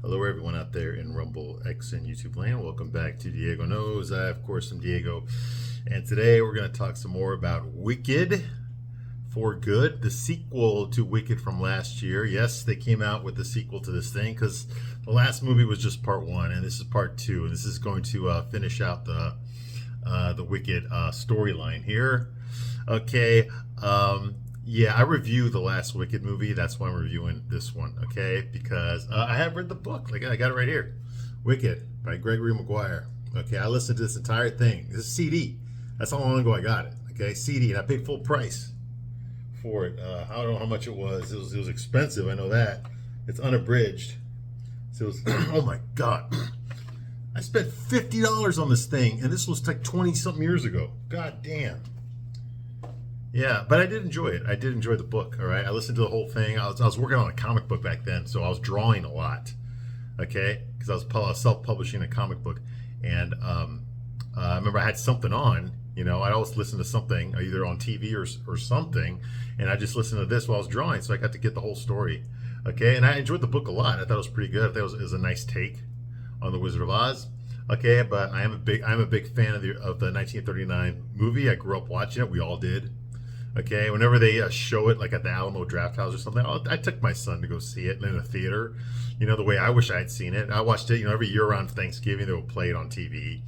Hello, everyone out there in Rumble, X, and YouTube land. Welcome back to Diego Knows. I, of course, am Diego. And today we're going to talk some more about Wicked for Good, the sequel to Wicked from last year. Yes, they came out with the sequel to this thing because the last movie was just part one, and this is part two. And this is going to finish out the Wicked storyline here. Okay. Yeah, I reviewed the last Wicked movie. That's why I'm reviewing this one, okay? Because I have read the book. Like, I got it right here. Wicked by Gregory Maguire. Okay, I listened to this entire thing. This is CD. That's how long ago I got it, okay? CD, and I paid full price for it. I don't know how much it was. It was expensive, I know that. It's unabridged. So it was, oh my God. I spent $50 on this thing, and this was like 20-something years ago. God damn. Yeah, but I did enjoy it. I did enjoy the book, all right? I listened to the whole thing. I was working on a comic book back then, so I was drawing a lot, okay? Because I was self-publishing a comic book. And I remember I had something on, you know. I'd always listen to something, either on TV or something, and I just listened to this while I was drawing, so I got to get the whole story, okay? And I enjoyed the book a lot. I thought it was pretty good. I thought it was a nice take on The Wizard of Oz. Okay, but I'm a big fan of the 1939 movie. I grew up watching it. We all did. Okay, whenever they show it, like at the Alamo Drafthouse or something, I took my son to go see it in a theater, you know, the way I wish I had seen it. I watched it, you know, every year around Thanksgiving, they would play it on TV,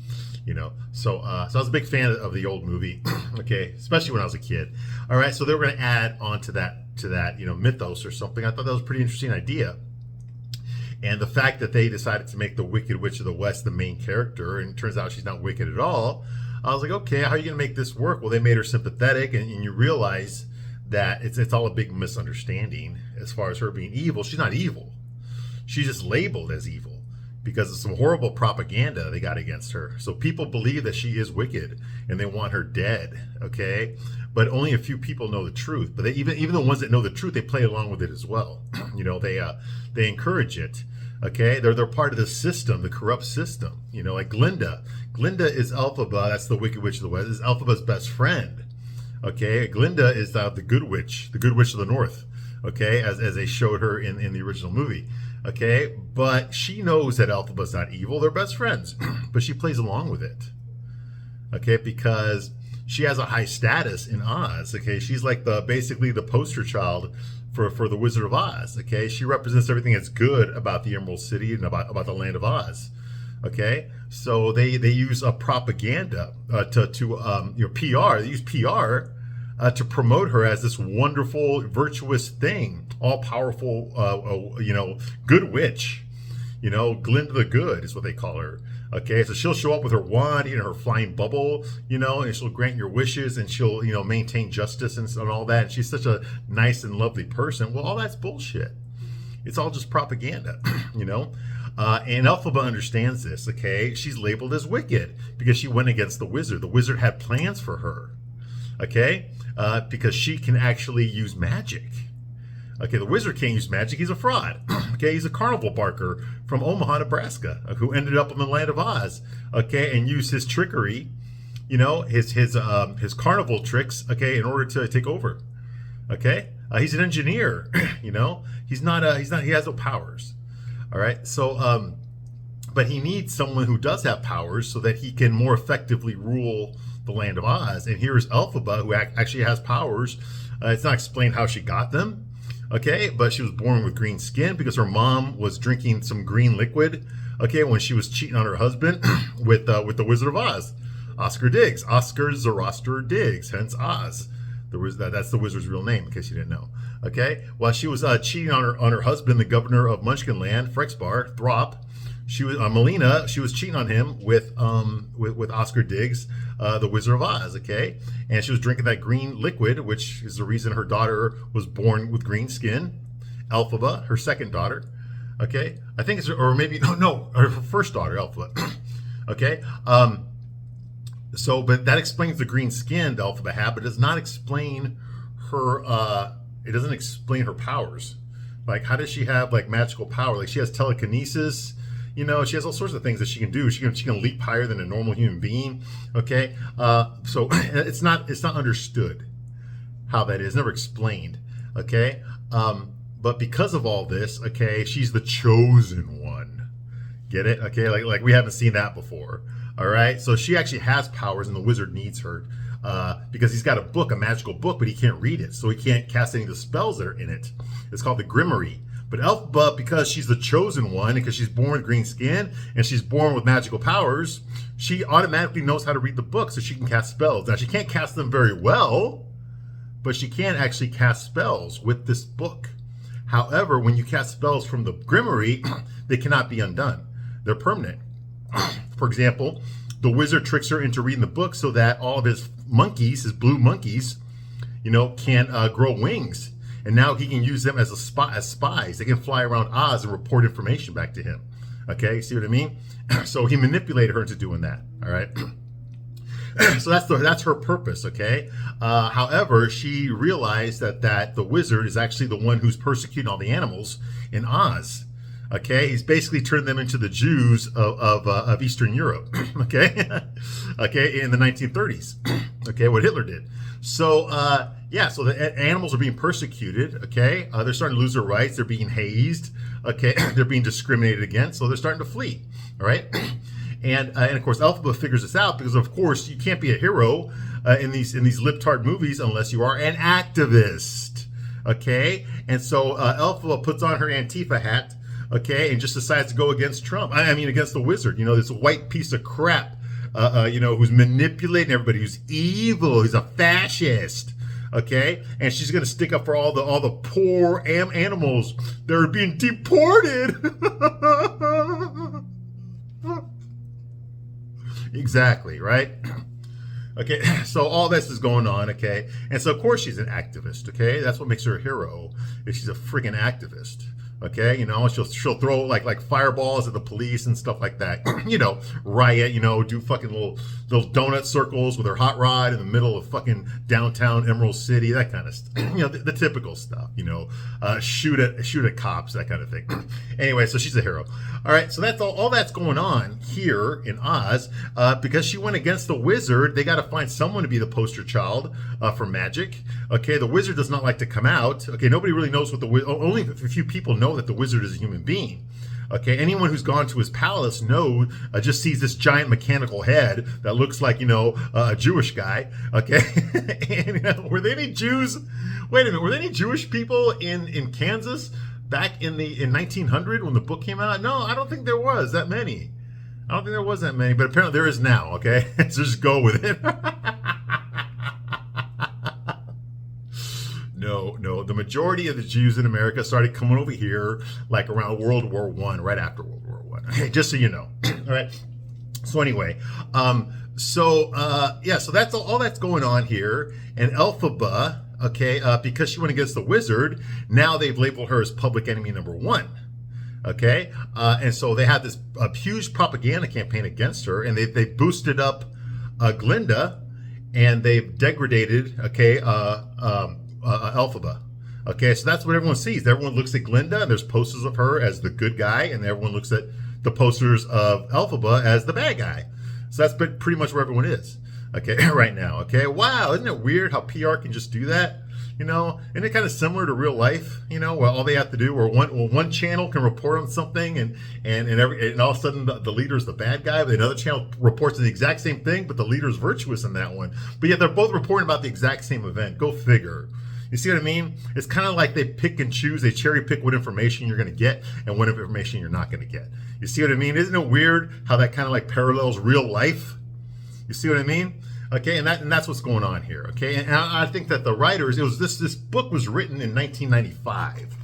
you know. So I was a big fan of the old movie, okay, especially when I was a kid. All right, so they were going to add on to that, you know, mythos or something. I thought that was a pretty interesting idea. And the fact that they decided to make the Wicked Witch of the West the main character, and it turns out she's not wicked at all, I was like, okay, how are you going to make this work? Well, they made her sympathetic, and you realize that it's all a big misunderstanding as far as her being evil. She's not evil. She's just labeled as evil because of some horrible propaganda they got against her. So people believe that she is wicked, and they want her dead, okay? But only a few people know the truth. But even the ones that know the truth, they play along with it as well. You know, they encourage it. Okay, they're part of the system, the corrupt system. You know, like Glinda. Glinda is Elphaba. That's the Wicked Witch of the West. Is Elphaba's best friend. Okay, Glinda is the good witch of the North. Okay, as they showed her in the original movie. Okay, but she knows that Elphaba's not evil. They're best friends, but she plays along with it. Okay, because she has a high status in Oz. Okay, she's like basically the poster child for the Wizard of Oz. Okay, she represents everything that's good about the Emerald City and about the land of Oz. Okay, so they use a propaganda to you know, PR. They use PR to promote her as this wonderful, virtuous thing, all powerful, you know, good witch. You know, Glinda the Good is what they call her. Okay, so she'll show up with her wand, you know, her flying bubble, you know, and she'll grant your wishes, and she'll, you know, maintain justice and all that. And she's such a nice and lovely person. Well, all that's bullshit. It's all just propaganda, you know. And Elphaba understands this. Okay, she's labeled as wicked because she went against the wizard. The wizard had plans for her. Okay, because she can actually use magic. Okay, the wizard can't use magic. He's a fraud. Okay, he's a carnival barker from Omaha, Nebraska, who ended up in the land of Oz. Okay, and used his trickery, you know, his carnival tricks. Okay, in order to take over. Okay, he's an engineer. You know, he has no powers. All right, so but he needs someone who does have powers so that he can more effectively rule the land of Oz. And here's Elphaba, who actually has powers. It's not explained how she got them. Okay, but she was born with green skin because her mom was drinking some green liquid, okay, when she was cheating on her husband with the Wizard of Oz, Oscar Diggs, Oscar Zoroaster Diggs, hence Oz. That's the wizard's real name, in case you didn't know. Okay, while she was cheating on her husband, the governor of Munchkinland, Frexbar, Throp, she was Melina. She was cheating on him with Oscar Diggs, the Wizard of Oz. Okay, and she was drinking that green liquid, which is the reason her daughter was born with green skin. Elphaba, her second daughter. Okay, I think it's, or maybe no, her first daughter, Elphaba. Okay, so but that explains the green skin Elphaba had, but it does not explain her. It doesn't explain her powers. Like, how does she have like magical power? Like, she has telekinesis. You know, she has all sorts of things that she can do. She can leap higher than a normal human being. Okay, so it's not understood how that is. Never explained. Okay, But because of all this, okay, she's the chosen one. Get it? Okay, like we haven't seen that before. All right, so she actually has powers, and the wizard needs her because he's got a book, a magical book, but he can't read it, so he can't cast any of the spells that are in it. It's called the Grimoire. But Elphaba, because she's the chosen one, and because she's born with green skin, and she's born with magical powers, she automatically knows how to read the book, so she can cast spells. Now, she can't cast them very well, but she can actually cast spells with this book. However, when you cast spells from the Grimoire, they cannot be undone. They're permanent. For example, the wizard tricks her into reading the book so that all of his monkeys, his blue monkeys, can grow wings. And now he can use them as spies. They can fly around Oz and report information back to him. Okay, see what I mean? So he manipulated her into doing that. All right. So that's her purpose. Okay. However, she realized that the wizard is actually the one who's persecuting all the animals in Oz. Okay, he's basically turned them into the Jews of Eastern Europe. Okay, okay, in the 1930s. Okay, what Hitler did. So so the animals are being persecuted. Okay, they're starting to lose their rights. They're being hazed. Okay, they're being discriminated against. So they're starting to flee. All right, and of course Elphaba figures this out because of course you can't be a hero in these libtard movies unless you are an activist. Okay, and so Elphaba puts on her Antifa hat. Okay, and just decides to go against Trump. I mean, against the wizard. This white piece of crap. Who's manipulating everybody. Who's evil. He's a fascist. Okay, and she's gonna stick up for all the poor animals that are being deported. Exactly, right? Okay, so all this is going on, okay? And so, of course, she's an activist, okay? That's what makes her a hero, is she's a friggin' activist. Okay, she'll throw like fireballs at the police and stuff like that. Riot. Do fucking little donut circles with her hot rod in the middle of fucking downtown Emerald City. That kind of stuff. The typical stuff. Shoot at cops. That kind of thing. Anyway, so she's a hero. All right, so that's all that's going on here in Oz. Because she went against the wizard, they got to find someone to be the poster child for magic. Okay, the wizard does not like to come out. Okay, nobody really knows what only a few people know that the wizard is a human being. Okay, anyone who's gone to his palace just sees this giant mechanical head that looks like a Jewish guy. Okay, and were there any Jews? Wait a minute, were there any Jewish people in Kansas back in 1900 when the book came out? No, I don't think there was that many. I don't think there was that many, but apparently there is now. Okay, so just go with it. No, the majority of the Jews in America started coming over here like around World War I, right after World War I. Okay, just so you know. All right. So anyway, so that's all that's going on here. And Elphaba, okay, because she went against the wizard, now they've labeled her as public enemy number 1. Okay, and so they had this huge propaganda campaign against her, and they boosted up Glinda, and they've degraded, okay, Elphaba. Okay, so that's what everyone sees. Everyone looks at Glinda, and there's posters of her as the good guy, and everyone looks at the posters of Elphaba as the bad guy. So that's pretty much where everyone is, okay, right now. Okay, wow, isn't it weird how PR can just do that? Isn't it kind of similar to real life? Where all they have to do, or one channel can report on something, and all of a sudden the leader is the bad guy, but another channel reports the exact same thing, but the leader is virtuous in that one. But yet they're both reporting about the exact same event. Go figure. You see what I mean? It's kind of like they pick and choose. They cherry pick what information you're going to get and what information you're not going to get. You see what I mean? Isn't it weird how that kind of like parallels real life? You see what I mean? Okay, and that's what's going on here. Okay, and I think that the writers, this book was written in 1995.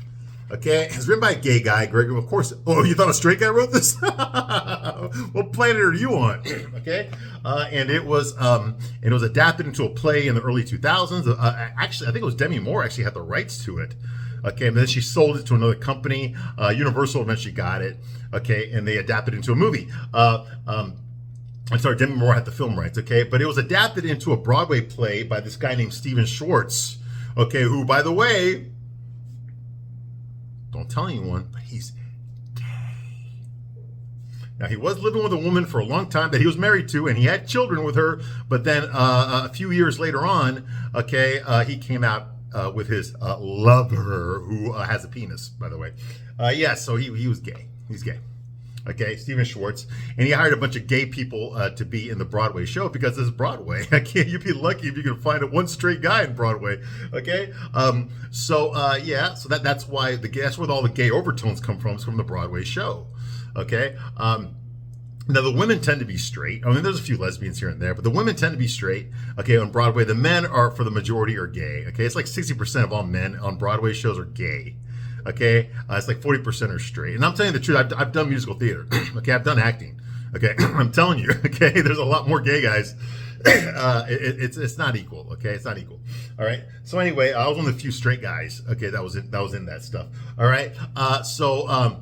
Okay, it's written by a gay guy, Gregory. Of course. Oh, you thought a straight guy wrote this? What planet are you on? Okay, and it was adapted into a play in the early 2000s. Actually, I think it was Demi Moore actually had the rights to it. Okay, and then she sold it to another company. Universal eventually got it. Okay, and they adapted it into a movie. I'm sorry, Demi Moore had the film rights, okay? But it was adapted into a Broadway play by this guy named Stephen Schwartz, okay, who, by the way, don't tell anyone, but he's gay. Now, he was living with a woman for a long time that he was married to, and he had children with her, but then a few years later on, okay, he came out with his lover, who has a penis, by the way. So he was gay. He's gay. Okay, Stephen Schwartz, and he hired a bunch of gay people to be in the Broadway show because it's Broadway. You'd be lucky if you can find one straight guy in Broadway. Okay, so that's why that's where all the gay overtones come from. It's from the Broadway show. Okay. Now, the women tend to be straight. I mean, there's a few lesbians here and there, but the women tend to be straight, okay, on Broadway. The men are, for the majority, are gay, okay? It's like 60% of all men on Broadway shows are gay, okay? It's like 40% are straight. And I'm telling you the truth, I've done musical theater, okay? I've done acting, okay? I'm telling you, okay? There's a lot more gay guys. It's not equal, okay? It's not equal, all right? So anyway, I was one of the few straight guys, okay, that was in that stuff, all right? So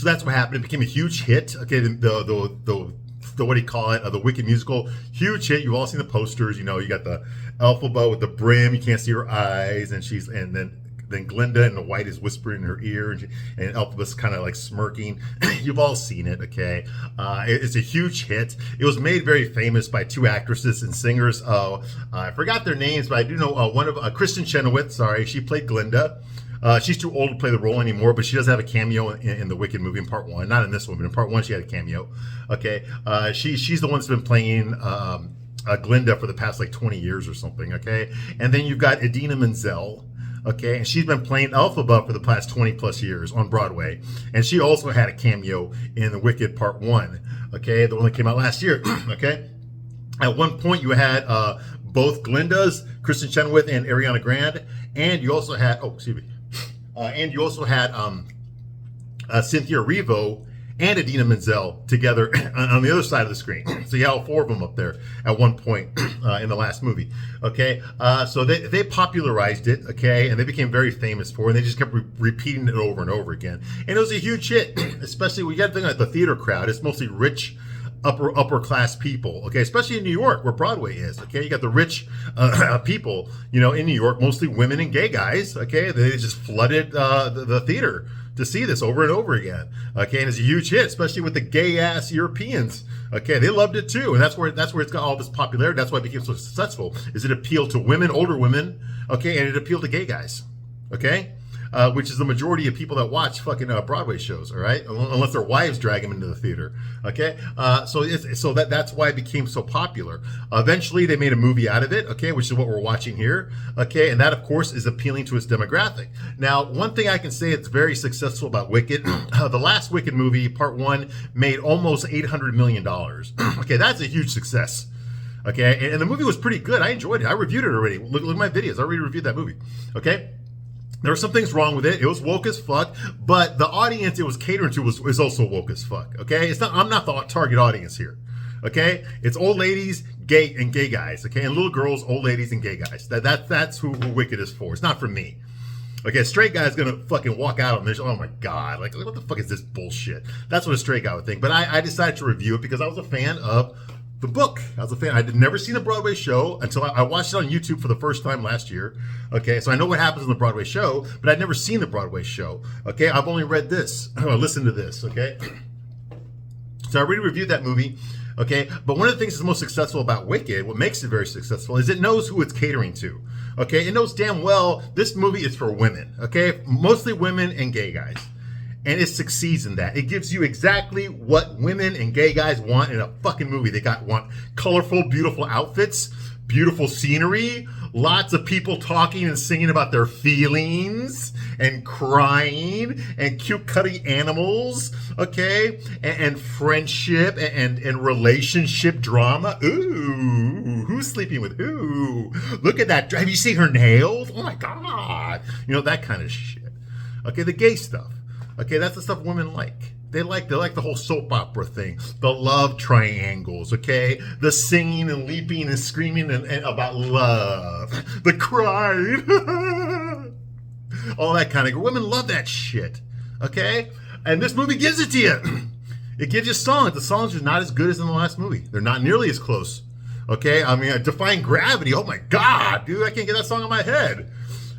that's what happened. It became a huge hit. Okay, the what do you call it? The Wicked musical, huge hit. You've all seen the posters. You know, you got the Elphaba with the brim. You can't see her eyes, and then Glinda in the white is whispering in her ear, and Elphaba's kind of like smirking. You've all seen it. Okay, it's a huge hit. It was made very famous by two actresses and singers. I forgot their names, but I do know one of Kristen Chenoweth. Sorry, she played Glinda. She's too old to play the role anymore, but she does have a cameo in the Wicked movie in part one. Not in this one, but in part one she had a cameo. Okay, she's the one that's been playing Glinda for the past like 20 years or something. Okay, and then you've got Idina Menzel. Okay, and she's been playing Elphaba for the past 20 plus years on Broadway, and she also had a cameo in the Wicked part one. Okay, the one that came out last year. Okay, at one point you had both Glinda's, Kristen Chenoweth and Ariana Grande, and you also had Cynthia Erivo and Idina Menzel together on the other side of the screen. So you had all four of them up there at one point in the last movie. Okay, so they popularized it. Okay, and they became very famous for it. And they just kept repeating it over and over again. And it was a huge hit, especially when you got to think about the theater crowd. It's mostly rich, upper class people, okay, especially in New York where Broadway is. Okay, you got the rich people, you know, in New York, mostly women and gay guys. Okay, they just flooded the theater to see this over and over again. Okay, and it's a huge hit, especially with the gay ass Europeans. Okay, they loved it too, and that's where it's got all this popularity. That's why it became so successful. Is it appealed to women, older women, okay, and it appealed to gay guys. Okay. Which is the majority of people that watch fucking Broadway shows, all right? Unless their wives drag them into the theater, okay? So that's why it became so popular. Eventually, they made a movie out of it, okay, which is what we're watching here, okay? And that, of course, is appealing to its demographic. Now, one thing I can say that's very successful about Wicked, the last Wicked movie, part one, made almost $800 million. Okay, that's a huge success. Okay, and the movie was pretty good. I enjoyed it. I reviewed it already. Look at my videos. I already reviewed that movie, okay? There were some things wrong with it. It was woke as fuck, but the audience it was catering to was also woke as fuck. Okay, I'm not the target audience here. Okay, it's old ladies, gay guys. Okay, and little girls, old ladies, and gay guys. That's who Wicked is for. It's not for me. Okay, a straight guy's gonna fucking walk out on this. Oh my god, like what the fuck is this bullshit? That's what a straight guy would think. But I decided to review it because I was a fan of the book. I was a fan. I had never seen a Broadway show until I watched it on YouTube for the first time last year. Okay, so I know what happens in the Broadway show, but I'd never seen the Broadway show. Okay, I've only read this, listened to this. Okay, so I already reviewed that movie. Okay, but one of the things that's most successful about Wicked, what makes it very successful, is it knows who it's catering to. Okay, it knows damn well this movie is for women. Okay, mostly women and gay guys. And it succeeds in that. It gives you exactly what women and gay guys want in a fucking movie. They want colorful, beautiful outfits, beautiful scenery, lots of people talking and singing about their feelings and crying and cute, cutty animals, okay? And friendship and relationship drama. Ooh, who's sleeping with who? Look at that. Have you seen her nails? Oh my God. You know, that kind of shit. Okay, the gay stuff. Okay, that's the stuff women like. They like the whole soap opera thing, the love triangles, okay? The singing and leaping and screaming and about love, the crying, all that kind of. Women love that shit, okay? And this movie gives it to you. It gives you songs. The songs are not as good as in the last movie. They're not nearly as close, okay? I mean, Defying Gravity, oh my God, dude, I can't get that song in my head.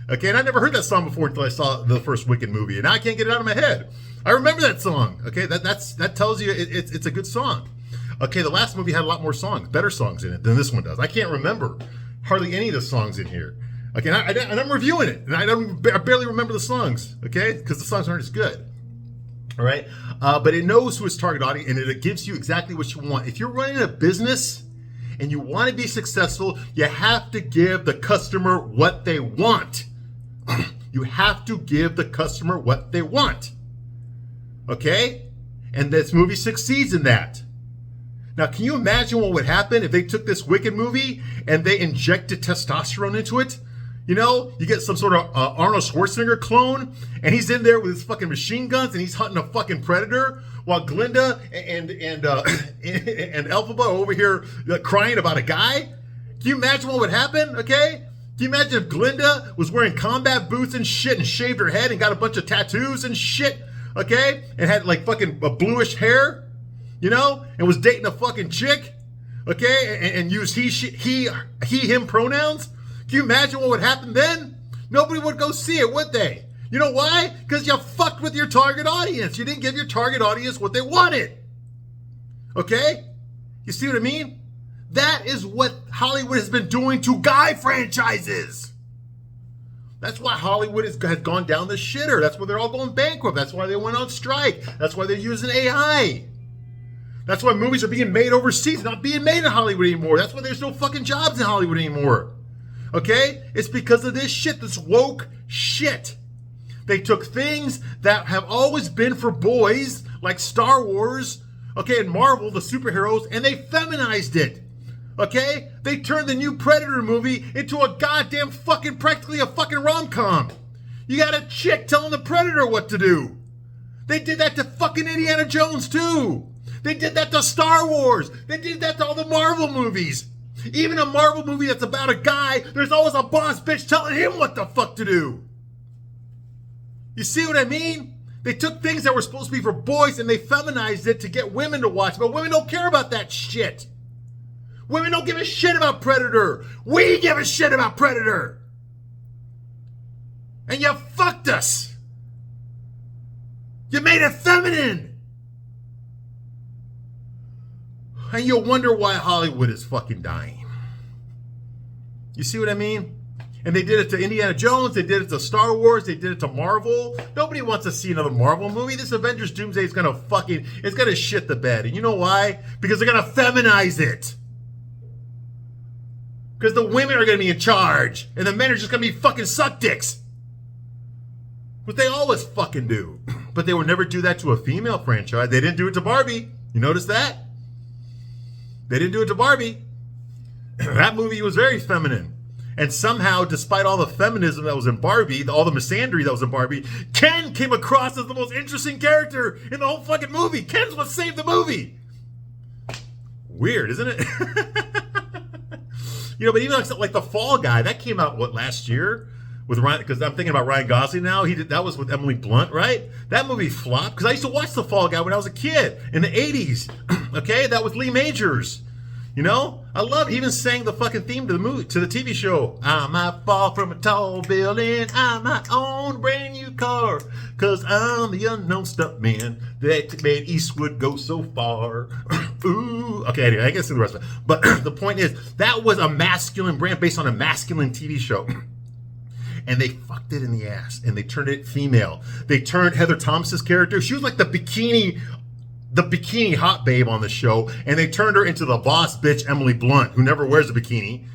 Okay, and I never heard that song before until I saw the first Wicked movie, and now I can't get it out of my head. I remember that song. Okay, that tells you it's a good song. Okay, the last movie had a lot more songs, better songs in it than this one does. I can't remember hardly any of the songs in here. Okay, and I'm reviewing it, and I barely remember the songs. Okay, because the songs aren't as good. All right. But it knows who its target audience, and it gives you exactly what you want. If you're running a business and you want to be successful, you have to give the customer what they want. You have to give the customer what they want. Okay? And this movie succeeds in that. Now, can you imagine what would happen if they took this Wicked movie and they injected testosterone into it? You know, you get some sort of Arnold Schwarzenegger clone, and he's in there with his fucking machine guns, and he's hunting a fucking predator, while Glinda and Elphaba are over here crying about a guy. Can you imagine what would happen? Okay, can you imagine if Glinda was wearing combat boots and shit, and shaved her head, and got a bunch of tattoos and shit? Okay, and had like fucking bluish hair, you know, and was dating a fucking chick. Okay, and used he, him pronouns. Can you imagine what would happen then? Nobody would go see it, would they? You know why? Because you fucked with your target audience. You didn't give your target audience what they wanted. Okay? You see what I mean? That is what Hollywood has been doing to guy franchises. That's why Hollywood has gone down the shitter. That's why they're all going bankrupt. That's why they went on strike. That's why they're using AI. That's why movies are being made overseas, not being made in Hollywood anymore. That's why there's no fucking jobs in Hollywood anymore. Okay? It's because of this shit, this woke shit. They took things that have always been for boys, like Star Wars, okay, and Marvel, the superheroes, and they feminized it. Okay? They turned the new Predator movie into a goddamn fucking, practically a fucking rom-com. You got a chick telling the Predator what to do. They did that to fucking Indiana Jones, too. They did that to Star Wars. They did that to all the Marvel movies. Even a Marvel movie that's about a guy, there's always a boss bitch telling him what the fuck to do. You see what I mean? They took things that were supposed to be for boys and they feminized it to get women to watch. But women don't care about that shit. Women don't give a shit about Predator. We give a shit about Predator. And you fucked us. You made it feminine. And you'll wonder why Hollywood is fucking dying. You see what I mean? And they did it to Indiana Jones. They did it to Star Wars. They did it to Marvel. Nobody wants to see another Marvel movie. This Avengers Doomsday is going to it's going to shit the bed. And you know why? Because they're going to feminize it. Because the women are going to be in charge. And the men are just going to be fucking suck dicks. But they always fucking do. But they would never do that to a female franchise. They didn't do it to Barbie. You notice that? They didn't do it to Barbie. That movie was very feminine. And somehow, despite all the feminism that was in Barbie, all the misandry that was in Barbie, Ken came across as the most interesting character in the whole fucking movie. Ken's what saved the movie. Weird, isn't it? You know, but even like The Fall Guy, that came out, last year? With Ryan, because I'm thinking about Ryan Gosling now. That was with Emily Blunt, right? That movie flopped because I used to watch The Fall Guy when I was a kid in the 80s. Okay, that was Lee Majors. You know, I love even sang the fucking theme to the TV show. I might fall from a tall building. I might own a brand new car. Cause I'm the unknown stuntman that made Eastwood go so far. Ooh. Okay, anyway, I guess the rest of it. But the point is, that was a masculine brand based on a masculine TV show. And they fucked it in the ass. And they turned it female. They turned Heather Thomas's character. She was like the bikini hot babe on the show, and they turned her into the boss bitch Emily Blunt, who never wears a bikini.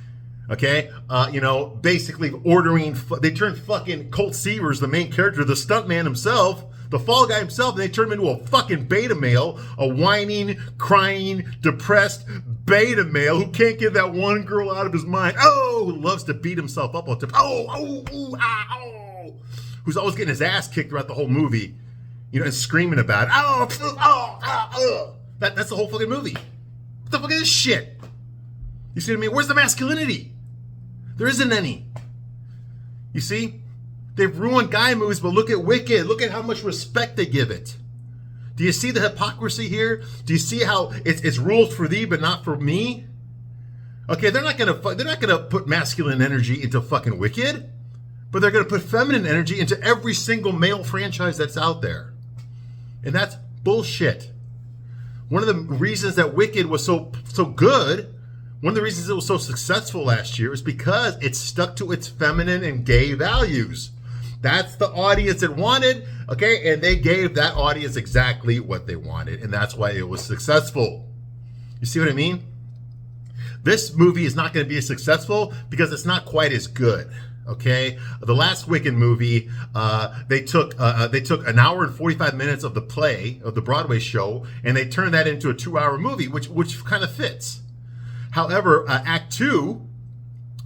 Okay, you know, basically they turned fucking Colt Seavers, the main character, the stuntman himself, the Fall Guy himself, and they turned him into a fucking beta male, a whining, crying, depressed beta male who can't get that one girl out of his mind. Oh, who loves to beat himself up on top. Who's always getting his ass kicked throughout the whole movie. You know, and screaming about it. That's the whole fucking movie. What the fuck is this shit? You see what I mean? Where's the masculinity? There isn't any. You see? They've ruined guy movies, but look at Wicked. Look at how much respect they give it. Do you see the hypocrisy here? Do you see how it's rules for thee, but not for me? Okay, they're not gonna put masculine energy into fucking Wicked, but they're gonna put feminine energy into every single male franchise that's out there. And that's bullshit. One of the reasons that Wicked was so good, one of the reasons it was so successful last year is because it stuck to its feminine and gay values. That's the audience it wanted, okay? And they gave that audience exactly what they wanted, and that's why it was successful. You see what I mean? This movie is not going to be as successful because it's not quite as good. Okay, the last Wicked movie, they took an hour and 45 minutes of the play of the Broadway show, and they turned that into a 2-hour movie, which kind of fits. However, Act 2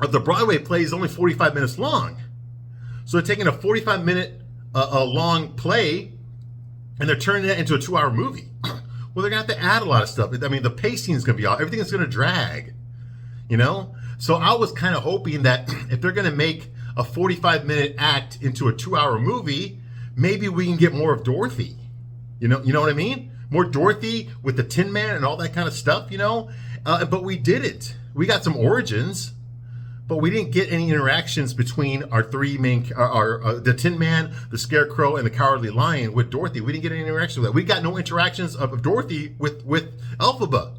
of the Broadway play is only 45 minutes long, so they're taking a 45-minute long play, and they're turning that into a 2-hour movie. Well, they're gonna have to add a lot of stuff. I mean, the pacing is gonna be off. Everything is gonna drag. You know? So I was kind of hoping that if they're going to make a 45-minute act into a 2-hour movie, maybe we can get more of Dorothy. You know what I mean? More Dorothy with the Tin Man and all that kind of stuff, you know? But we didn't. We got some origins, but we didn't get any interactions between our three main, the Tin Man, the Scarecrow, and the Cowardly Lion with Dorothy. We didn't get any interactions with that. We got no interactions of Dorothy with Elphaba.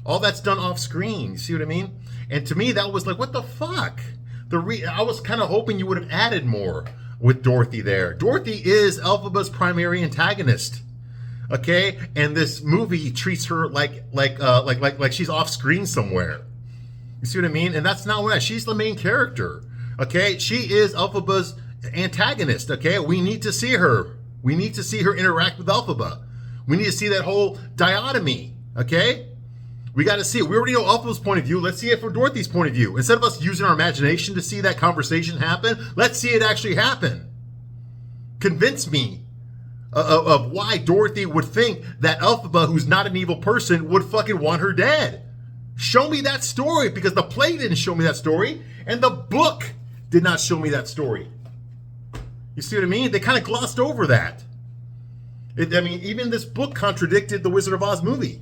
All that's done off screen. You see what I mean? And to me, that was like, what the fuck? I was kind of hoping you would have added more with Dorothy there. Dorothy is Elphaba's primary antagonist. Okay? And this movie treats her like she's off screen somewhere. You see what I mean? And that's not what she's the main character. Okay? She is Elphaba's antagonist. Okay? We need to see her. We need to see her interact with Elphaba. We need to see that whole dichotomy. Okay? We got to see it. We already know Elphaba's point of view. Let's see it from Dorothy's point of view. Instead of us using our imagination to see that conversation happen, let's see it actually happen. Convince me of why Dorothy would think that Elphaba, who's not an evil person, would fucking want her dead. Show me that story, because the play didn't show me that story, and the book did not show me that story. You see what I mean? They kind of glossed over that. Even this book contradicted the Wizard of Oz movie.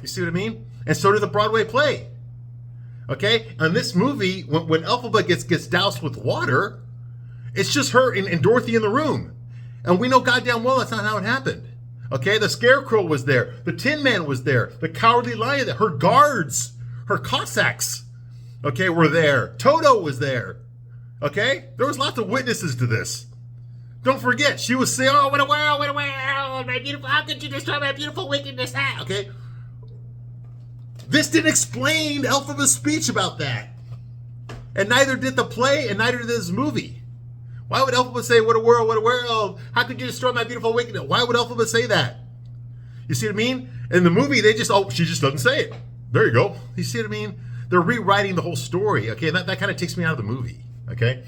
You see what I mean? And so did the Broadway play. Okay? In this movie, when Elphaba gets doused with water, it's just her and Dorothy in the room. And we know goddamn well that's not how it happened. Okay? The Scarecrow was there. The Tin Man was there. The Cowardly Lion, her guards, her Cossacks, okay, were there. Toto was there. Okay? There was lots of witnesses to this. Don't forget, she was saying, oh, what a world, my beautiful, how could you destroy my beautiful wickedness? Okay? This didn't explain Elphaba's speech about that. And neither did the play, and neither did this movie. Why would Elphaba say, what a world, how could you destroy my beautiful wickedness? Why would Elphaba say that? You see what I mean? In the movie, she just doesn't say it. There you go. You see what I mean? They're rewriting the whole story, okay? That kind of takes me out of the movie, okay?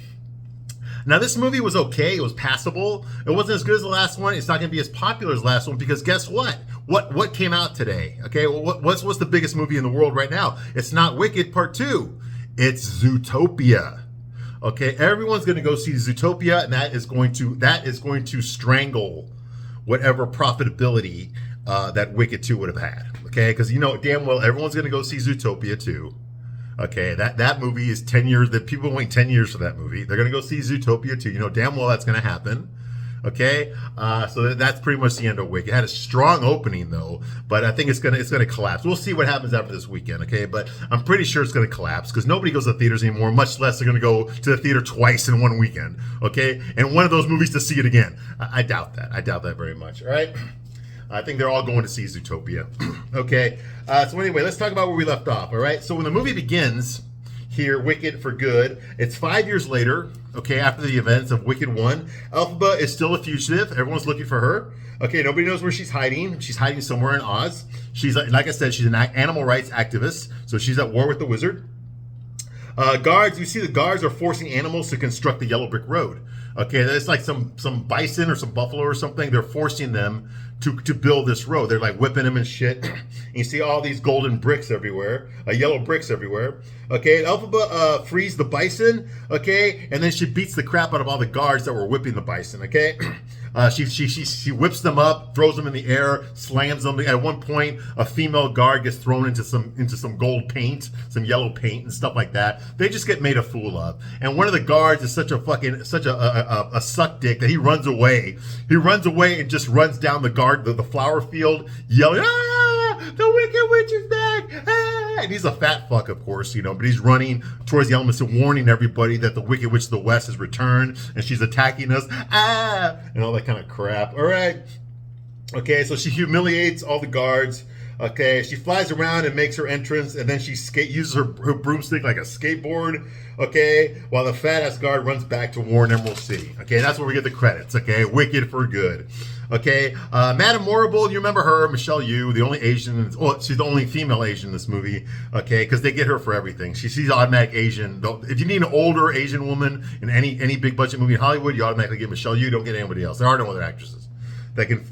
Now, this movie was okay. It was passable. It wasn't as good as the last one. It's not going to be as popular as the last one, because guess what? What came out today? Okay, well, what's the biggest movie in the world right now? It's not Wicked Part 2. It's Zootopia. Okay, everyone's going to go see Zootopia, and that is going to strangle whatever profitability that Wicked 2 would have had. Okay, because you know damn well everyone's going to go see Zootopia 2. Okay, that movie is 10 years. That people wait 10 years for that movie. They're going to go see Zootopia 2. You know damn well that's going to happen. Okay, so that's pretty much the end of Wicked. It had a strong opening though, but I think it's gonna collapse. We'll see what happens after this weekend. Okay, but I'm pretty sure it's gonna collapse because nobody goes to theaters anymore. Much less they're gonna go to the theater twice in one weekend. Okay, and one of those movies to see it again. I doubt that. I doubt that very much. All right. I think they're all going to see Zootopia. Okay, so anyway, let's talk about where we left off. All right, so when the movie begins here, Wicked for Good, it's 5 years later, okay, after the events of Wicked 1. Elphaba is still a fugitive. Everyone's looking for her. Okay, nobody knows where she's hiding. She's hiding somewhere in Oz. She's, like I said, she's an animal rights activist, so she's at war with the wizard. Guards, you see the guards are forcing animals to construct the yellow brick road. Okay, that's like some bison or some buffalo or something. They're forcing them to build this road. They're like whipping them and shit. And you see all these golden bricks everywhere, yellow bricks everywhere. Okay, Elphaba frees the bison. Okay, and then she beats the crap out of all the guards that were whipping the bison. Okay, she whips them up, throws them in the air, slams them. At one point, a female guard gets thrown into some gold paint, some yellow paint and stuff like that. They just get made a fool of. And one of the guards is such a suck dick that he runs away. He runs away and just runs down the flower field, yelling, "Ah, the Wicked Witch is back! Ah!" And he's a fat fuck, of course, but he's running towards the elements and warning everybody that the Wicked Witch of the West has returned and she's attacking us. And all that kind of crap. All right. Okay, so she humiliates all the guards. Okay, she flies around and makes her entrance, and then she uses her broomstick like a skateboard. Okay, while the fat ass guard runs back to Warren Emerald City. Okay, that's where we get the credits. Okay, Wicked for good. Okay, Madame Morrible, you remember her, Michelle Yeoh, the only Asian, well, she's the only female Asian in this movie. Okay, because they get her for everything. She's automatic Asian. If you need an older Asian woman in any big budget movie in Hollywood, you automatically get Michelle Yeoh. Don't get anybody else. There are no other actresses that can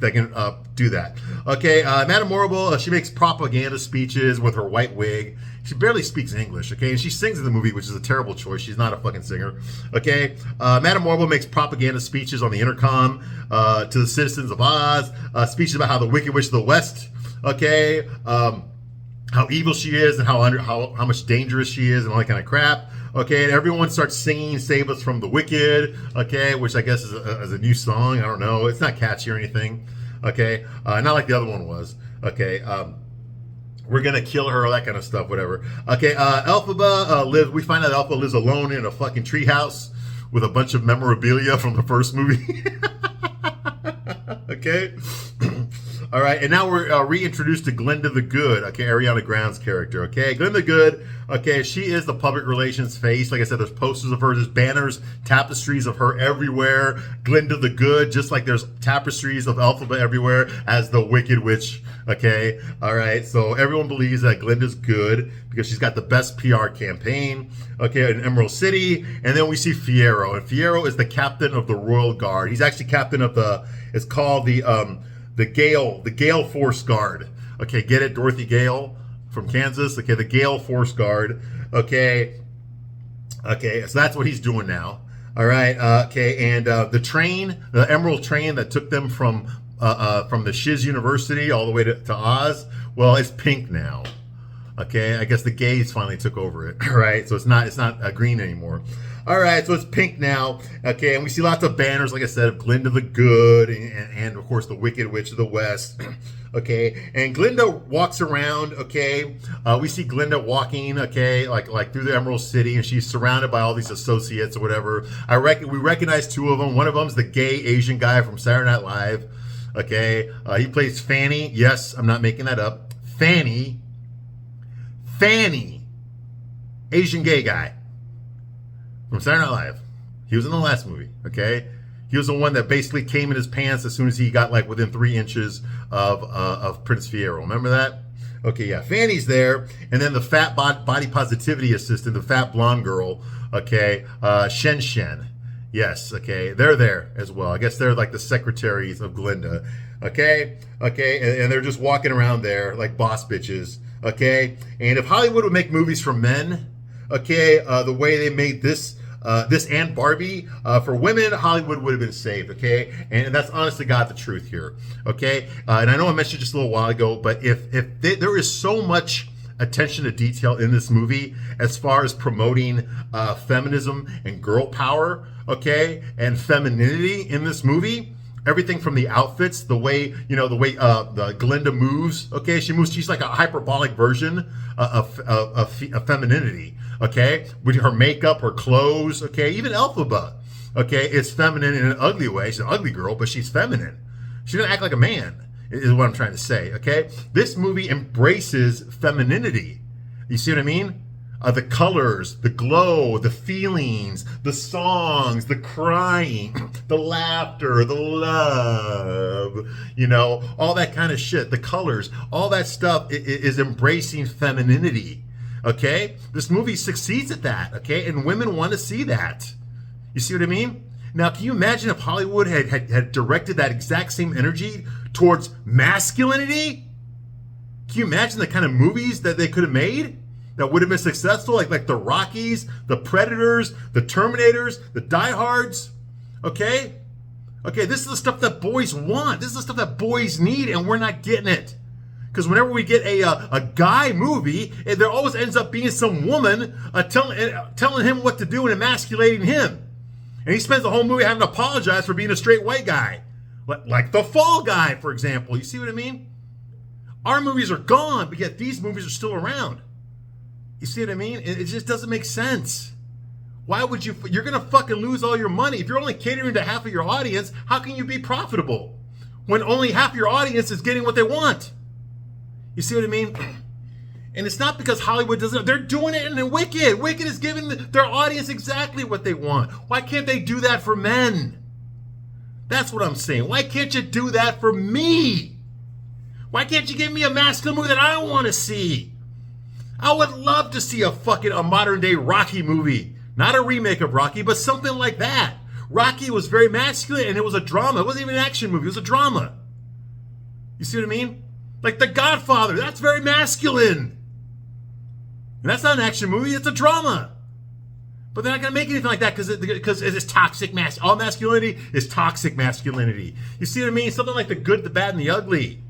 do that. Okay, Madame Morrible, she makes propaganda speeches with her white wig. She barely speaks English, okay? And she sings in the movie, which is a terrible choice. She's not a fucking singer, okay? Madame Morrible makes propaganda speeches on the intercom to the citizens of Oz, speeches about how the Wicked Witch of the West, okay, how evil she is and how much dangerous she is and all that kind of crap. Okay, and everyone starts singing "Save Us from the Wicked," okay, which I guess is a new song. I don't know. It's not catchy or anything, okay? Not like the other one was, okay? We're going to kill her, all that kind of stuff, whatever. Okay, Elphaba we find out Elphaba lives alone in a fucking treehouse with a bunch of memorabilia from the first movie. Okay? All right, and now we're reintroduced to Glinda the Good, okay, Ariana Grande's character, okay? Glinda Good, okay, she is the public relations face. Like I said, there's posters of her, there's banners, tapestries of her everywhere. Glinda the Good, just like there's tapestries of Elphaba everywhere as the Wicked Witch, okay? All right, so everyone believes that Glinda's good because she's got the best PR campaign, okay, in Emerald City. And then we see Fiyero, and Fiyero is the captain of the Royal Guard. He's actually captain of it's called the Gale Force Guard. Okay, get it? Dorothy Gale from Kansas. Okay, the Gale Force Guard. Okay, so that's what he's doing now. All right, okay, and the Emerald train that took them from the Shiz University all the way to Oz, well, it's pink now. Okay, I guess the gays finally took over it. All right, so it's not green anymore. All right, so it's pink now. Okay, and we see lots of banners, like I said, of Glinda the Good and of course the Wicked Witch of the West. Okay, and Glinda walks around. Okay, we see Glinda walking. Okay, like through the Emerald City, and she's surrounded by all these associates or whatever. We recognize two of them. One of them's the gay Asian guy from Saturday Night Live. Okay, he plays Fanny. Yes, I'm not making that up. Fanny, Asian gay guy from Saturday Night Live. He was in the last movie, okay? He was the one that basically came in his pants as soon as he got like within 3 inches of Prince Fiyero. Remember that? Okay, yeah, Fanny's there. And then the fat body positivity assistant, the fat blonde girl, okay, Shen. Yes, okay, they're there as well. I guess they're like the secretaries of Glinda, okay? Okay, and they're just walking around there like boss bitches, okay? And if Hollywood would make movies for men, okay, the way they made this and Barbie, for women, Hollywood would have been saved, okay? And that's honest to God the truth here, okay? And I know I mentioned just a little while ago, but there is so much attention to detail in this movie as far as promoting feminism and girl power, okay? And femininity in this movie. Everything from the outfits, the way the Glinda moves, okay? She's like a hyperbolic version of femininity, okay? With her makeup, her clothes, okay? Even Elphaba, okay, is feminine in an ugly way. She's an ugly girl, but she's feminine. She doesn't act like a man, is what I'm trying to say, okay? This movie embraces femininity. You see what I mean? The colors, the glow, the feelings, the songs, the crying, the laughter, the love, all that kind of shit, the colors, all that stuff is embracing femininity, okay? This movie succeeds at that, okay? And women want to see that. You see what I mean? Now, can you imagine if Hollywood had directed that exact same energy towards masculinity? Can you imagine the kind of movies that they could have made that would have been successful, like the Rockies, the Predators, the Terminators, the Die Hards, okay? Okay, this is the stuff that boys want. This is the stuff that boys need, and we're not getting it. Because whenever we get a guy movie, there always ends up being some woman telling him what to do and emasculating him. And he spends the whole movie having to apologize for being a straight white guy. Like The Fall Guy, for example. You see what I mean? Our movies are gone, but yet these movies are still around. You see what I mean? It just doesn't make sense. Why would you? You're going to fucking lose all your money. If you're only catering to half of your audience, how can you be profitable when only half your audience is getting what they want? You see what I mean? And it's not because Hollywood doesn't. They're doing it in Wicked. Wicked is giving their audience exactly what they want. Why can't they do that for men? That's what I'm saying. Why can't you do that for me? Why can't you give me a masculine movie that I want to see? I would love to see a modern day Rocky movie. Not a remake of Rocky, but something like that. Rocky was very masculine and it was a drama. It wasn't even an action movie. It was a drama. You see what I mean? Like The Godfather. That's very masculine. And that's not an action movie. It's a drama. But they're not going to make anything like that because it's toxic all masculinity is toxic masculinity. You see what I mean? Something like The Good, the Bad, and the Ugly.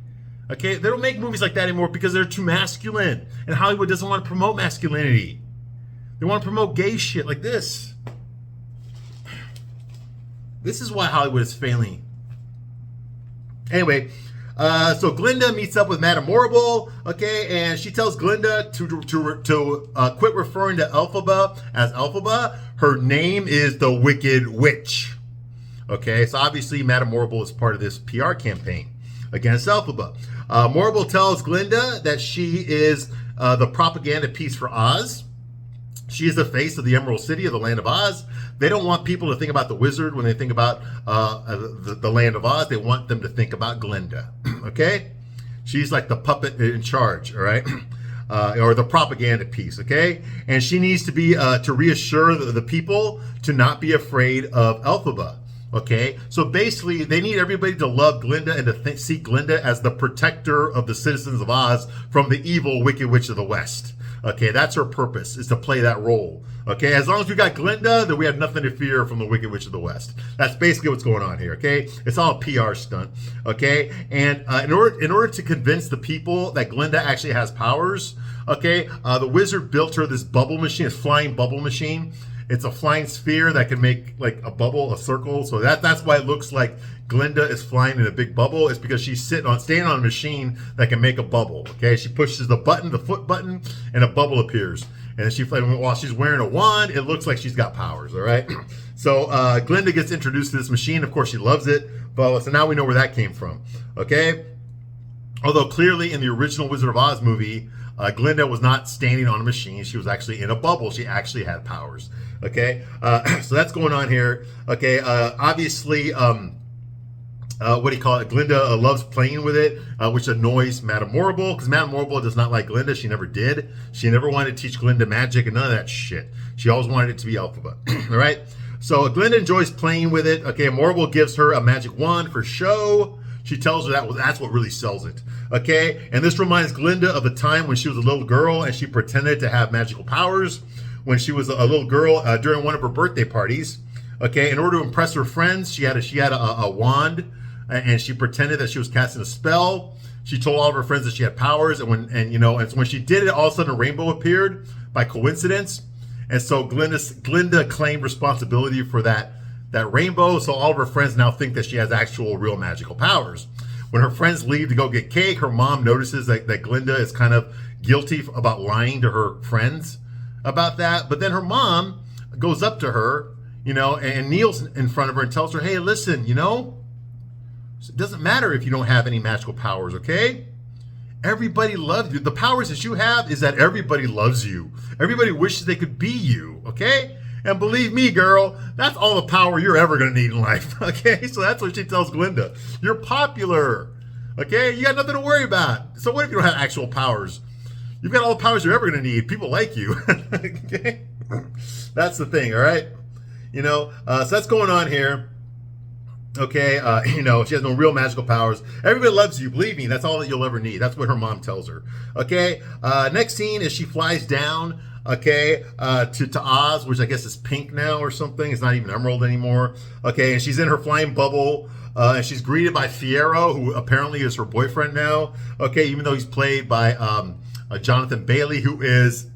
Okay? They don't make movies like that anymore because they're too masculine. And Hollywood doesn't want to promote masculinity. They want to promote gay shit like this. This is why Hollywood is failing. Anyway, so Glinda meets up with Madame Morrible, okay, and she tells Glinda to quit referring to Elphaba as Elphaba. Her name is the Wicked Witch. Okay, so obviously Madame Morrible is part of this PR campaign against Elphaba. Morrible tells Glinda that she is the propaganda piece for Oz. She is the face of the Emerald City of the Land of Oz. They don't want people to think about the wizard when they think about the Land of Oz. They want them to think about Glinda, okay? She's like the puppet in charge, all right? Or the propaganda piece, okay? And she needs to be, to reassure the people to not be afraid of Elphaba, okay? So basically, they need everybody to love Glinda and to see Glinda as the protector of the citizens of Oz from the evil Wicked Witch of the West. Okay, that's her purpose, is to play that role. Okay, as long as we got Glinda, then we have nothing to fear from the Wicked Witch of the West. That's basically what's going on here, okay? It's all a PR stunt, okay? And in order to convince the people that Glinda actually has powers, okay, the wizard built her this bubble machine, this flying bubble machine. It's a flying sphere that can make like a bubble, a circle. So that's why it looks like Glinda is flying in a big bubble. It's because she's standing on a machine that can make a bubble. Okay, she pushes the button, the foot button, and a bubble appears. And while she's wearing a wand, it looks like she's got powers. All right. So Glinda gets introduced to this machine. Of course, she loves it. But so now we know where that came from. Okay. Although clearly in the original Wizard of Oz movie, Glinda was not standing on a machine. She was actually in a bubble. She actually had powers. Okay, so that's going on here. Okay, obviously, what do you call it? Glinda loves playing with it, which annoys Madame Morrible, because Madame Morrible does not like Glinda. She never did. She never wanted to teach Glinda magic and none of that shit. She always wanted it to be Elphaba. All right, so Glinda enjoys playing with it. Okay, Morrible gives her a magic wand for show. She tells her that's what really sells it. Okay, and this reminds Glinda of the time when she was a little girl and she pretended to have magical powers when she was a little girl during one of her birthday parties. Okay, in order to impress her friends, she had a wand and she pretended that she was casting a spell. She told all of her friends that she had powers, and when she did it, all of a sudden a rainbow appeared by coincidence, and so Glinda claimed responsibility for that rainbow. So all of her friends now think that she has actual real magical powers. When her friends leave to go get cake, her mom notices that Glinda is kind of guilty about lying to her friends about that. But then her mom goes up to her, and kneels in front of her and tells her, hey, listen, it doesn't matter if you don't have any magical powers, okay? Everybody loves you. The powers that you have is that everybody loves you. Everybody wishes they could be you, okay? And believe me, girl, that's all the power you're ever going to need in life, okay? So that's what she tells Glinda. You're popular, okay? You got nothing to worry about. So what if you don't have actual powers? You've got all the powers you're ever going to need. People like you, okay? That's the thing, all right? So that's going on here. Okay, she has no real magical powers. Everybody loves you. Believe me, that's all that you'll ever need. That's what her mom tells her. Okay, next scene is she flies down, okay, to Oz, which I guess is pink now or something. It's not even emerald anymore. Okay, and she's in her flying bubble, and she's greeted by Fiyero, who apparently is her boyfriend now. Okay, even though he's played by Jonathan Bailey, who is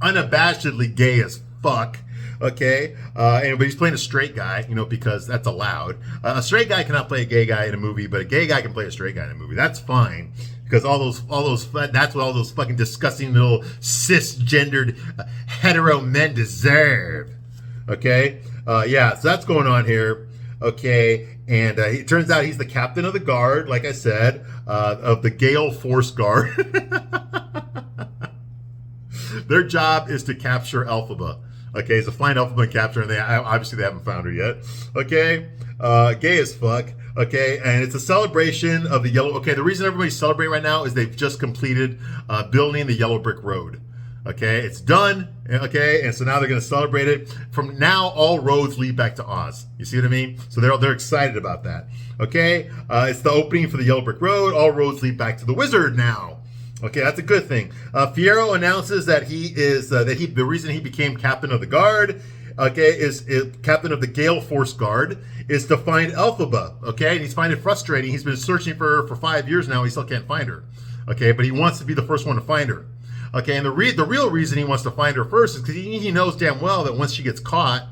unabashedly gay as fuck. Okay, but he's playing a straight guy, because that's allowed. A straight guy cannot play a gay guy in a movie, but a gay guy can play a straight guy in a movie. That's fine, because all those that's what all those fucking disgusting little cisgendered hetero men deserve. Okay, yeah, so that's going on here. Okay, and it turns out he's the captain of the guard, like I said, of the Gale Force Guard. Their job is to capture Elphaba. Okay, so find Elphaba and capture her, and obviously they haven't found her yet. Okay, gay as fuck. Okay, and it's a celebration of the yellow. Okay, the reason everybody's celebrating right now is they've just completed building the Yellow Brick Road. Okay, it's done. Okay, and so now they're going to celebrate it. From now, all roads lead back to Oz. You see what I mean? So they're excited about that. Okay, it's the opening for the Yellow Brick Road. All roads lead back to the Wizard now. Okay, that's a good thing. Fiyero announces that the reason he became captain of the guard, okay, is captain of the Gale Force Guard, is to find Elphaba. Okay, and he's finding it frustrating. He's been searching for her for 5 years now. He still can't find her. Okay, but he wants to be the first one to find her. Okay, and the real reason he wants to find her first is because he knows damn well that once she gets caught,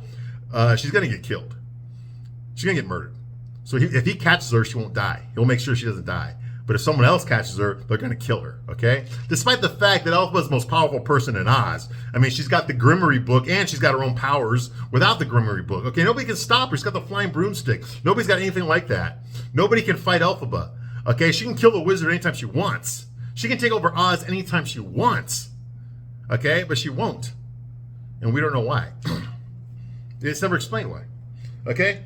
she's going to get killed. She's going to get murdered. So if he catches her, she won't die. He'll make sure she doesn't die. But if someone else catches her, they're going to kill her, okay? Despite the fact that Elphaba's the most powerful person in Oz. I mean, she's got the Grimoire book, and she's got her own powers without the Grimoire book. Okay, nobody can stop her. She's got the flying broomstick. Nobody's got anything like that. Nobody can fight Elphaba. Okay, she can kill the wizard anytime she wants. She can take over Oz anytime she wants. Okay, but she won't. And we don't know why. It's never explained why. Okay?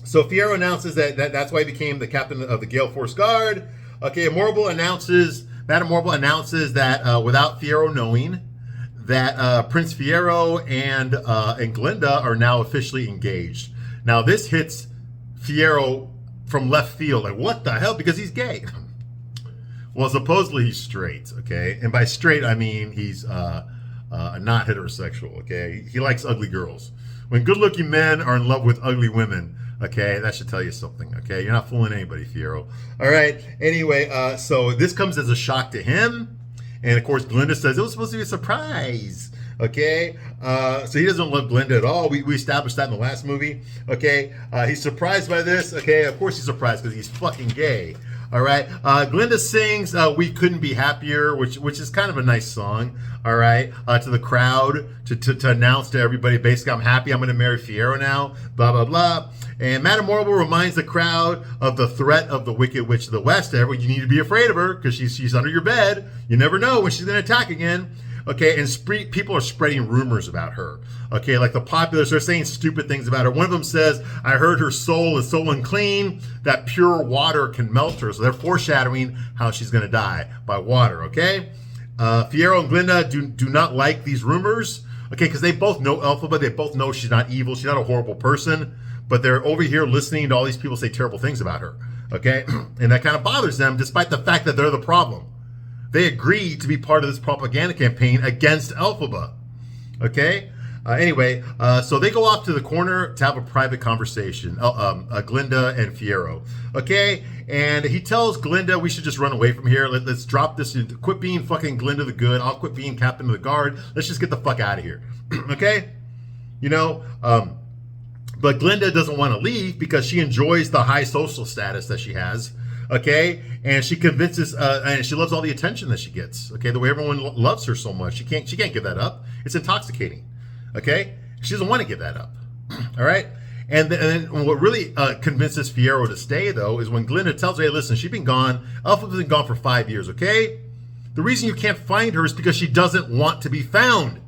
So Fiyero announces that's why he became the captain of the Gale Force Guard. Okay, Madame Morble announces that without Fiyero knowing, that Prince Fiyero and Glinda are now officially engaged. Now this hits Fiyero from left field. Like, what the hell? Because he's gay. Well, supposedly he's straight. Okay, and by straight I mean he's not heterosexual. Okay, he likes ugly girls. When good-looking men are in love with ugly women, okay, that should tell you something. Okay, you're not fooling anybody, Fiyero. All right. Anyway, so this comes as a shock to him, and of course, Glinda says it was supposed to be a surprise. Okay, so he doesn't love Glinda at all. We established that in the last movie. Okay, he's surprised by this. Okay, of course he's surprised because he's fucking gay. All right, Glinda sings "We Couldn't Be Happier," which is kind of a nice song. All right, to the crowd to announce to everybody, basically, I'm happy. I'm going to marry Fiyero now. Blah blah blah. And Madame Morble reminds the crowd of the threat of the Wicked Witch of the West. Everyone, you need to be afraid of her because she's under your bed. You never know when she's going to attack again. Okay, and people are spreading rumors about her. Okay, like the populace are saying stupid things about her. One of them says, I heard her soul is so unclean that pure water can melt her. So they're foreshadowing how she's going to die by water, okay? Fiyero and Glinda do not like these rumors, okay, because they both know Elphaba. They both know she's not evil. She's not a horrible person. But they're over here listening to all these people say terrible things about her, okay? And that kind of bothers them, despite the fact that they're the problem. They agreed to be part of this propaganda campaign against Elphaba. Okay? Anyway, so they go off to the corner to have a private conversation, Glinda and Fiyero. Okay? And he tells Glinda we should just run away from here. Let's drop this. Quit being fucking Glinda the Good. I'll quit being captain of the guard. Let's just get the fuck out of here. Okay? You know? But Glinda doesn't want to leave because she enjoys the high social status that she has. Okay, and she convinces, and she loves all the attention that she gets. Okay, the way everyone loves her so much, she can't give that up. It's intoxicating. Okay, she doesn't want to give that up. All right, and then what really convinces Fiyero to stay though is when Glinda tells her, "Hey, listen, she's been gone. Elphaba's been gone for 5 years. Okay, the reason you can't find her is because she doesn't want to be found.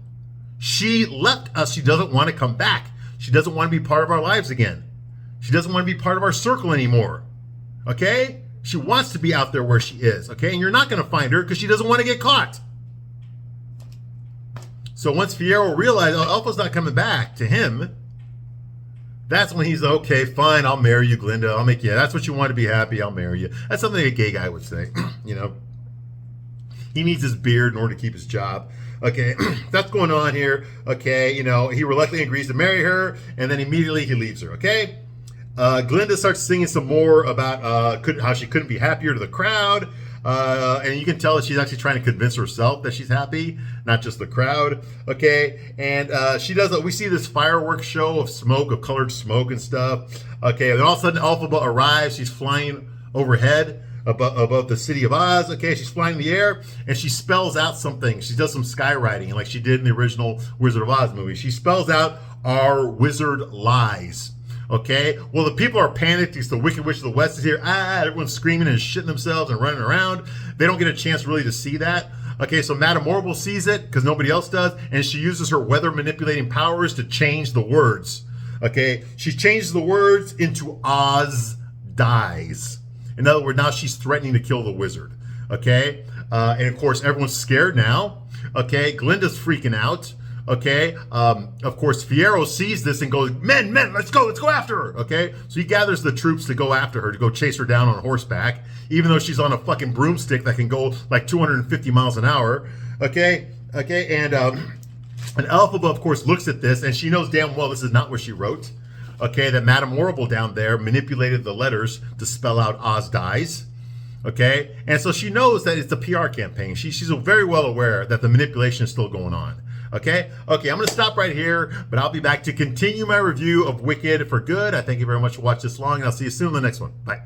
She left us. She doesn't want to come back. She doesn't want to be part of our lives again. She doesn't want to be part of our circle anymore. Okay." She wants to be out there where she is, okay? And you're not going to find her because she doesn't want to get caught. So once Fiyero realized, Elpha's not coming back to him, that's when he's, okay, fine, I'll marry you, Glinda. I'll make you, that's what you want to be happy, I'll marry you. That's something a gay guy would say, you know? He needs his beard in order to keep his job. Okay, that's going on here. Okay, you know, he reluctantly agrees to marry her, and then immediately he leaves her, okay? Glinda starts singing some more about how she couldn't be happier to the crowd. And you can tell that she's actually trying to convince herself that she's happy, not just the crowd. Okay. And she does, we see this fireworks show of smoke, of colored smoke and stuff. Okay. And then all of a sudden Elphaba arrives. She's flying overhead. above the city of Oz. Okay, she's flying in the air and she spells out something. She does some skywriting like she did in the original Wizard of Oz movie. She spells out, "Our wizard lies." Okay, well, the people are panicked because the Wicked Witch of the West is here. Everyone's screaming and shitting themselves and running around. They don't get a chance really to see that. Okay, so Madame Morrible sees it because nobody else does, and she uses her weather manipulating powers to change the words. Okay, she changes the words into Oz dies. In other words, now she's threatening to kill the wizard. Okay, and of course, everyone's scared now. Okay, Glinda's freaking out. Okay, of course, Fiyero sees this and goes, men, let's go after her. Okay, so he gathers the troops to go after her, to go chase her down on horseback, even though she's on a fucking broomstick that can go like 250 miles an hour. Okay, and Elphaba, of course, looks at this and she knows damn well this is not what she wrote. Okay, that Madame Morrible down there manipulated the letters to spell out Oz dies. Okay, and so she knows that it's a PR campaign. She's very well aware that the manipulation is still going on. Okay, I'm going to stop right here, but I'll be back to continue my review of Wicked for Good. I thank you very much for watching this long, and I'll see you soon in the next one. Bye.